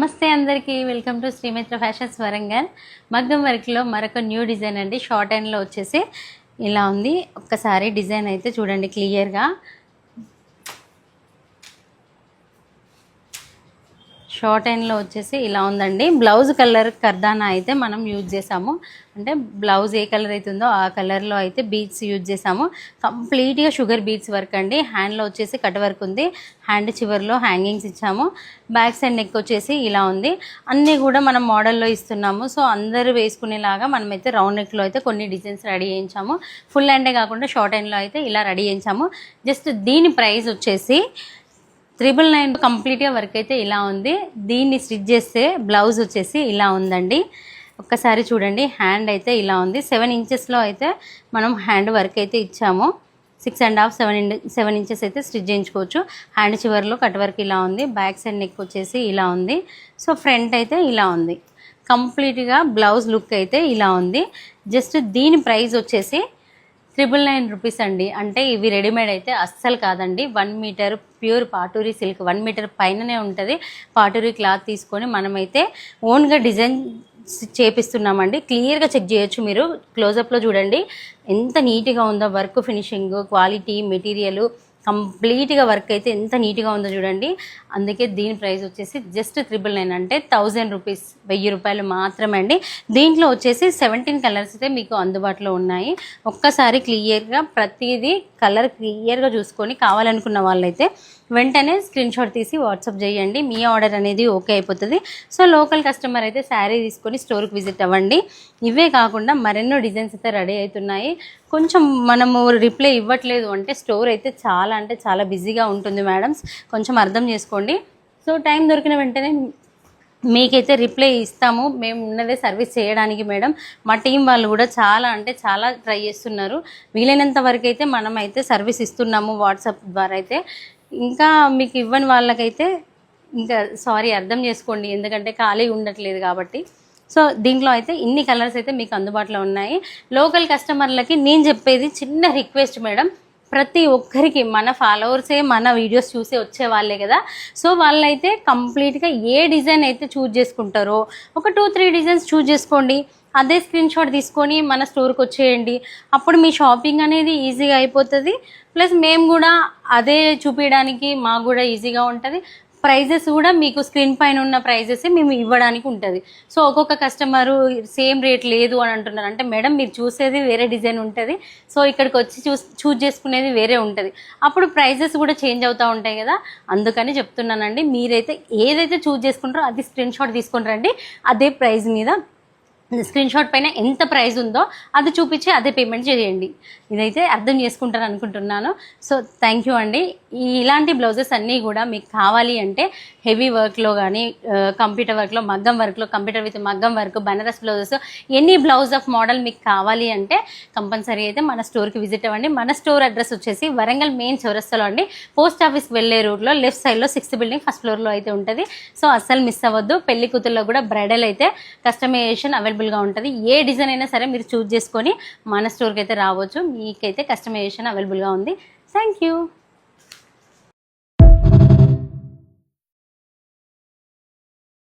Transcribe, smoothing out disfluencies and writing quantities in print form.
నమస్తే అందరికీ welcome to Srimitra fashions Warangal. మగ్గం వర్క్లో మరొక న్యూ డిజైన్ అండి. షార్ట్ హ్యాండ్లో వచ్చేసి ఇలా ఉంది. ఒక్కసారి డిజైన్ అయితే చూడండి క్లియర్గా. షార్ట్ హ్యాండ్లో వచ్చేసి ఇలా ఉందండి. బ్లౌజ్ కలర్ కర్దానా అయితే మనం యూజ్ చేసాము. అంటే బ్లౌజ్ ఏ కలర్ అవుతుందో ఆ కలర్లో అయితే బీడ్స్ యూజ్ చేసాము. కంప్లీట్గా షుగర్ బీడ్స్ వర్క్ అండి. హ్యాండ్లో వచ్చేసి కట్ వర్క్ ఉంది. హ్యాండ్ చివర్లో హ్యాంగింగ్స్ ఇచ్చాము. బ్యాక్ సైడ్ నెక్ వచ్చేసి ఇలా ఉంది. అన్నీ కూడా మనం మోడల్లో ఇస్తున్నాము. సో అందరూ వేసుకునేలాగా మనమైతే రౌండ్ నెక్లో అయితే కొన్ని డిజైన్స్ రెడీ చేయించాము. ఫుల్ హ్యాండే కాకుండా షార్ట్ హ్యాండ్లో అయితే ఇలా రెడీ చేయించాము. జస్ట్ దీని ప్రైస్ వచ్చేసి 999 కంప్లీట్గా వర్క్ అయితే ఇలా ఉంది. దీన్ని స్టిచ్ చేస్తే బ్లౌజ్ వచ్చేసి ఇలా ఉందండి. ఒక్కసారి చూడండి. హ్యాండ్ అయితే ఇలా ఉంది. 7 ఇంచెస్లో అయితే మనం హ్యాండ్ వర్క్ అయితే ఇచ్చాము. 6.5 7 ఇంచెస్ అయితే స్టిచ్ చేయించుకోవచ్చు. హ్యాండ్ చివర్లో కట్ వర్క్ ఇలా ఉంది. బ్యాక్ సైడ్ నెక్ వచ్చేసి ఇలా ఉంది. సో ఫ్రంట్ అయితే ఇలా ఉంది. కంప్లీట్గా బ్లౌజ్ లుక్ అయితే ఇలా ఉంది. జస్ట్ దీని ప్రైస్ వచ్చేసి 999 రూపీస్ అండి. అంటే ఇవి రెడీమేడ్ అయితే అస్సలు కాదండి. 1 meter pure Paturi silk 1 meter పైననే ఉంటుంది. పాటూరి క్లాత్ తీసుకొని మనమైతే ఓన్గా డిజైన్ చేపిస్తున్నామండి. క్లియర్గా చెక్ చేయొచ్చు. మీరు క్లోజప్లో చూడండి ఎంత నీట్గా ఉందో. వర్క్ ఫినిషింగ్ క్వాలిటీ మెటీరియల్ కంప్లీట్గా వర్క్ అయితే ఎంత నీట్గా ఉందో చూడండి. అందుకే దీని ప్రైస్ వచ్చేసి జస్ట్ 999 అంటే 1000 రూపీస్ 1000 రూపాయలు మాత్రమే అండి. దీంట్లో వచ్చేసి 17 కలర్స్ అయితే మీకు అందుబాటులో ఉన్నాయి. ఒక్కసారి క్లియర్గా ప్రతిదీ కలర్ క్లియర్గా చూసుకొని కావాలనుకున్న వాళ్ళైతే వెంటనే స్క్రీన్ షాట్ తీసి వాట్సాప్ చేయండి. మీ ఆర్డర్ అనేది ఓకే అయిపోతుంది. సో లోకల్ కస్టమర్ అయితే శారీ తీసుకొని స్టోర్కి విజిట్ అవ్వండి. ఇవే కాకుండా మరెన్నో డిజైన్స్ అయితే రెడీ అవుతున్నాయి. కొంచెం మనము రిప్లై ఇవ్వట్లేదు అంటే స్టోర్ అయితే చాలా అంటే చాలా బిజీగా ఉంటుంది మేడమ్స్, కొంచెం అర్థం చేసుకోండి. సో టైం దొరికిన వెంటనే మీకైతే రిప్లై ఇస్తాము. మేము ఉన్నదే సర్వీస్ చేయడానికి మేడం. మా టీం వాళ్ళు కూడా చాలా అంటే చాలా ట్రై చేస్తున్నారు. వీలైనంత వరకు అయితే మనం అయితే సర్వీస్ ఇస్తున్నాము వాట్సాప్ ద్వారా అయితే. ఇంకా మీకు ఇవ్వని వాళ్ళకైతే ఇంకా సారీ అర్థం చేసుకోండి, ఎందుకంటే ఖాళీ ఉండట్లేదు కాబట్టి. సో దీంట్లో అయితే ఇన్ని కలర్స్ అయితే మీకు అందుబాటులో ఉన్నాయి. లోకల్ కస్టమర్లకి నేను చెప్పేది చిన్న రిక్వెస్ట్ మేడం, ప్రతి ఒక్కరికి మన ఫాలోవర్సే మన వీడియోస్ చూసి వచ్చే వాళ్ళే కదా. సో వాళ్ళైతే కంప్లీట్గా ఏ డిజైన్ అయితే చూజ్ చేసుకుంటారో ఒక 2-3 డిజైన్స్ చూజ్ చేసుకోండి. అదే స్క్రీన్ షాట్ తీసుకొని మన స్టోర్కి వచ్చేయండి. అప్పుడు మీ షాపింగ్ అనేది ఈజీగా అయిపోతుంది. ప్లస్ మేము కూడా అదే చూపించడానికి మాకు కూడా ఈజీగా ఉంటుంది. ప్రైజెస్ కూడా మీకు స్క్రీన్ పైన ఉన్న ప్రైజెస్ మేము ఇవ్వడానికి ఉంటుంది. సో ఒక్కొక్క కస్టమరు సేమ్ రేట్ లేదు అని అంటున్నారు. అంటే మేడం మీరు చూసేది వేరే డిజైన్ ఉంటుంది, సో ఇక్కడికి వచ్చి చూజ్ చేసుకునేది వేరే ఉంటుంది. అప్పుడు ప్రైజెస్ కూడా చేంజ్ అవుతూ ఉంటాయి కదా. అందుకని చెప్తున్నానండి, మీరైతే ఏదైతే చూజ్ చేసుకుంటారో అది స్క్రీన్ షాట్ తీసుకొని రండి. అదే ప్రైస్ మీద స్క్రీన్ షాట్ పైన ఎంత ప్రైస్ ఉందో అది చూపించి అదే పేమెంట్ చేయండి. ఇదైతే అర్థం చేసుకుంటారు అనుకుంటున్నాను. సో థ్యాంక్ యూ అండి. ఇలాంటి బ్లౌజెస్ అన్నీ కూడా మీకు కావాలి అంటే హెవీ వర్క్లో కానీ కంప్యూటర్ వర్క్లో మగ్గం వర్క్లో కంప్యూటర్ విత్ మగ్గం work Banaras blouses any blouse of model మీకు కావాలి అంటే కంపల్సరీ అయితే మన స్టోర్కి విజిట్ అవ్వండి. మన స్టోర్ అడ్రస్ వచ్చేసి వరంగల్ మెయిన్ చౌరస్తాలో అండి. పోస్ట్ ఆఫీస్కి వెళ్ళే రూట్లో లెఫ్ట్ సైడ్లో 6th బిల్డింగ్ 1st ఫ్లోర్లో అయితే ఉంటుంది. సో అస్సలు మిస్ అవ్వద్దు. పెళ్లి కూతుర్లో కూడా బ్రైడల్ అయితే కస్టమైజేషన్ అవైలబుల్గా ఉంటుంది. ఏ డిజైన్ అయినా సరే మీరు చూజ్ చేసుకొని మన స్టోర్కి అయితే రావచ్చు. మీకైతే కస్టమైజేషన్ అవైలబుల్గా ఉంది. Thank you.